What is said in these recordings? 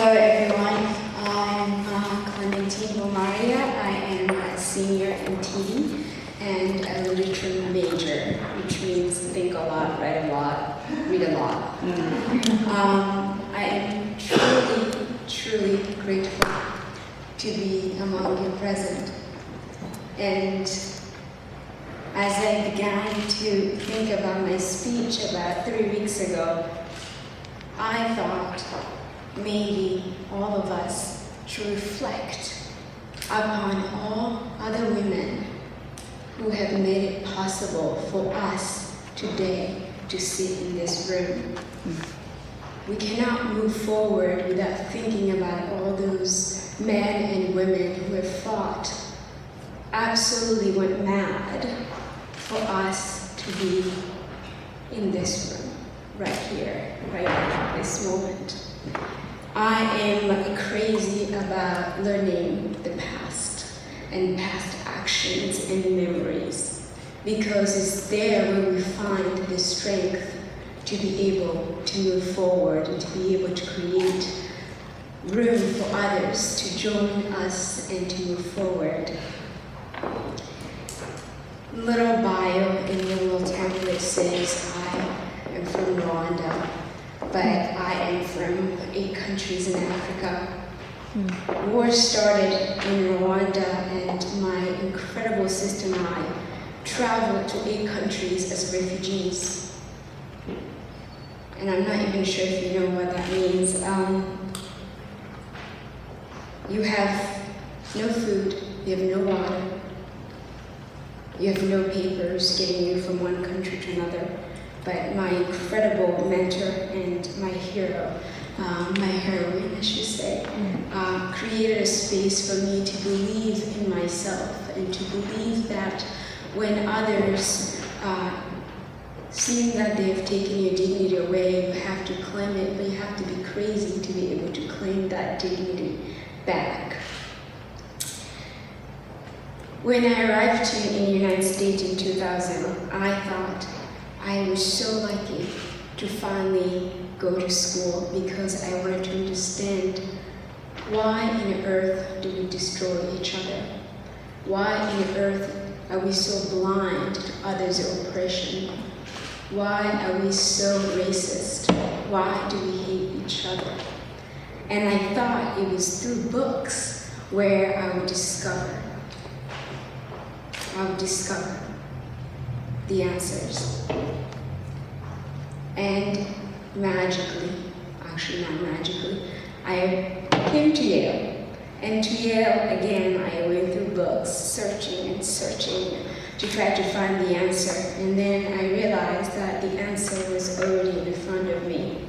Hello everyone, I'm Clemantine Wamariya. I am a senior in TD and a literature major, which means think a lot, write a lot, read a lot. I am truly grateful to be among you present. And as I began to think about my speech about 3 weeks ago, I thought maybe all of us should reflect upon all other women who have made it possible for us today to sit in this room. We cannot move forward without thinking about all those men and women who have fought, absolutely went mad for us to be in this room, right here, right at this moment. I am crazy about learning the past and past actions and memories, because it's there where we find the strength to be able to move forward and to be able to create room for others to join us and to move forward. Little bio in the little template says I am from Rwanda, but I am from 8 countries in Africa. War started in Rwanda, and my incredible sister and I traveled to 8 countries as refugees. And I'm not even sure if you know what that means. You have no food, you have no water, you have no papers getting you from one country to another. But my incredible mentor and my hero, my heroine, I should say, created a space for me to believe in myself and to believe that when others seem that they have taken your dignity away, you have to claim it, but you have to be crazy to be able to claim that dignity back. When I arrived in the United States in 2000, I thought I was so lucky to finally go to school, because I wanted to understand why on earth do we destroy each other? Why on earth are we so blind to others' oppression? Why are we so racist? Why do we hate each other? And I thought it was through books where I would discover the answers. And magically, actually not magically, I came to Yale. And to Yale, again, I went through books, searching to try to find the answer. And then I realized that the answer was already in front of me.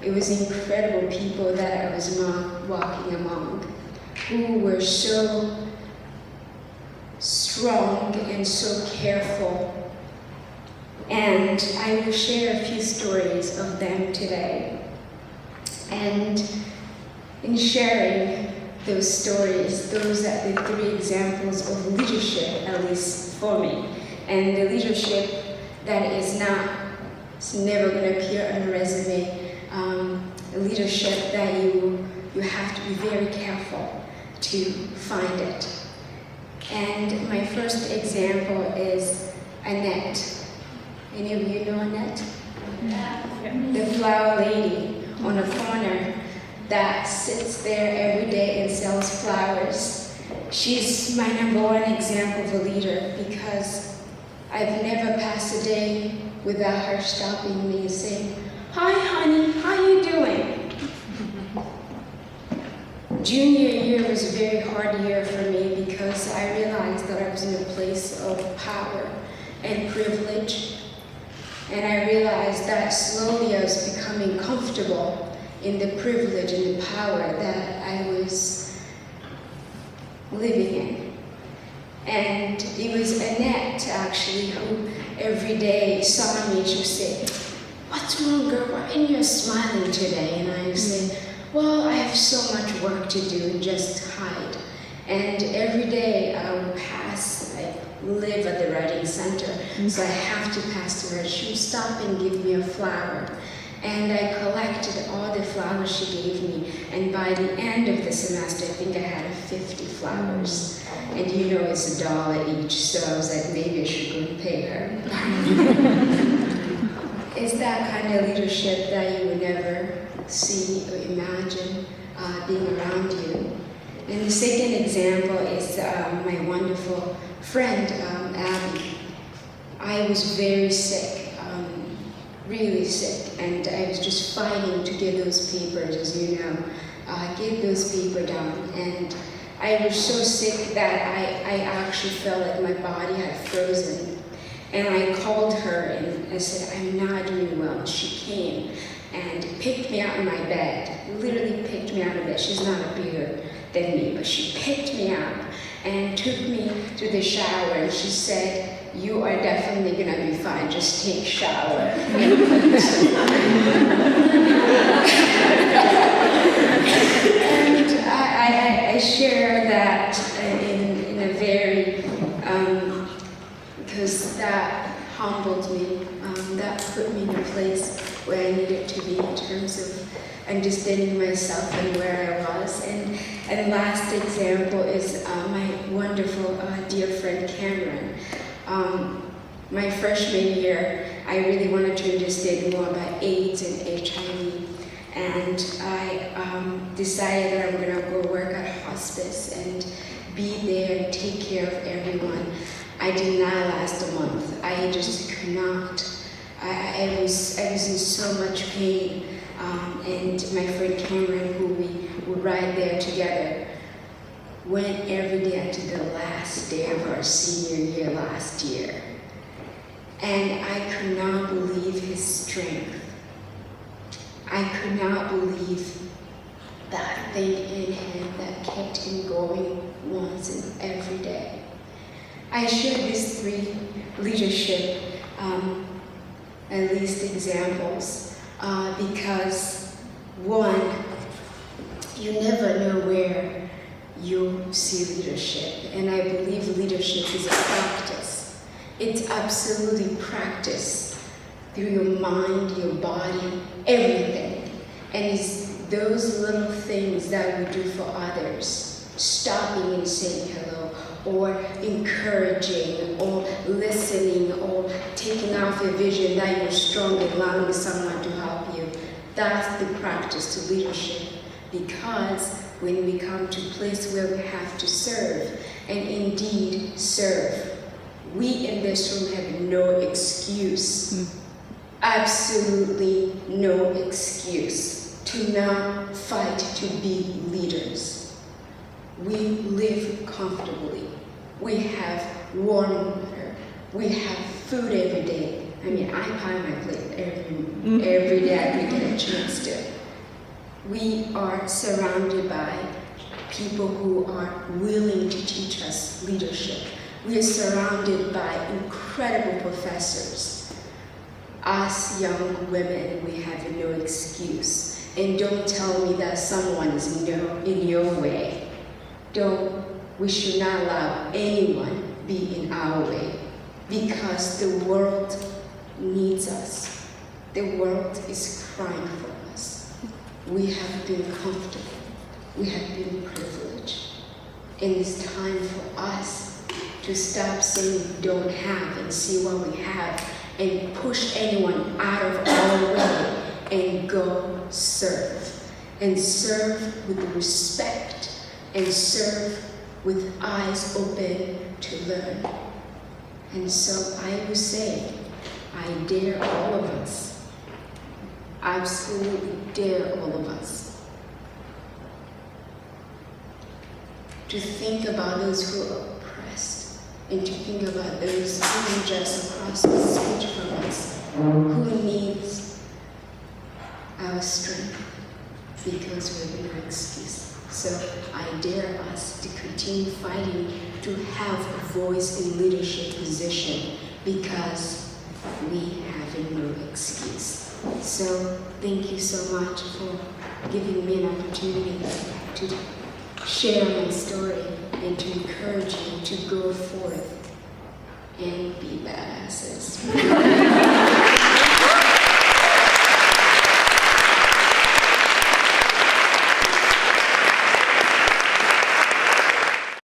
It was incredible people that I was walking among, who were so strong and so careful. And I will share a few stories of them today. And in sharing those stories, those are the 3 examples of leadership, at least for me. And the leadership that is never going to appear on a resume, a leadership that you have to be very careful to find it. And my first example is Annette. Any of you know Annette? Yeah. The flower lady on the corner that sits there every day and sells flowers. She's my #1 example of a leader, because I've never passed a day without her stopping me and saying, "Hi honey, how you doing?" Junior year was a very hard year for me, because I realized that I was in a place of power and privilege. And I realized that slowly I was becoming comfortable in the privilege and the power that I was living in. And it was Annette, actually, who every day saw me, she would say, "What's wrong, girl? Why aren't you smiling today?" And I would say, "Well, I have so much work to do," and just hide. And every day I would pass, I live at the writing center, so I have to pass to her. She would stop and give me a flower. And I collected all the flowers she gave me, and by the end of the semester, I think I had 50 flowers. And you know it's $1 each, so I was like, maybe I should go and pay her. It's that kind of leadership that you would never see or imagine being around you. And the second example is my wonderful friend, Abby. I was very sick, really sick, and I was just fighting to get those papers, as you know, get those papers done. And I was so sick that I actually felt like my body had frozen. And I called her and I said, I'm not doing well. And she came and picked me out of my bed, literally picked me out of bed. She's not bigger than me, but she picked me up and took me to the shower. And she said, you are definitely gonna be fine, just take a shower. And I share that in a very, because that humbled me, that put me in a place where I needed to be in terms of understanding myself and where I was. And last example is my wonderful dear friend Cameron. My freshman year, I really wanted to understand more about AIDS and HIV. And I decided that I'm gonna go work at hospice and be there and take care of everyone. I did not last a month. I just could not. I was in so much pain. And my friend Cameron, who we would ride there together, went every day until the last day of our senior year last year. And I could not believe his strength. I could not believe that thing in him that kept him going once and every day. I share these 3 leadership, at least examples, because one, you never know where you see leadership, and I believe leadership is a practice. It's absolutely practice through your mind, your body, everything. And it's those little things that we do for others, stopping and saying hello, or encouraging, or listening, or taking off a vision that you're strong and allowing someone to help you. That's the practice to leadership, because when we come to a place where we have to serve, and indeed serve, we in this room have no excuse, absolutely no excuse to not fight to be leaders. We live comfortably. We have warm water. We have food every day. I mean, I pie my plate every day I get a chance to. We are surrounded by people who are willing to teach us leadership. We are surrounded by incredible professors. Us young women, we have no excuse. And don't tell me that someone is in your way. We should not allow anyone be in our way, because the world needs us. The world is crying for us. We have been comfortable. We have been privileged. And it's time for us to stop saying we don't have and see what we have, and push anyone out of our way and go serve. And serve with respect, and serve with eyes open to learn. And so I would say, I dare all of us, absolutely dare all of us, to think about those who are oppressed, and to think about those who are just across the stage from us, who needs our strength, because we have no excuse. So I dare us to continue fighting to have a voice in leadership position, because we have no excuse. So thank you so much for giving me an opportunity to share my story and to encourage you to go forth and be badasses.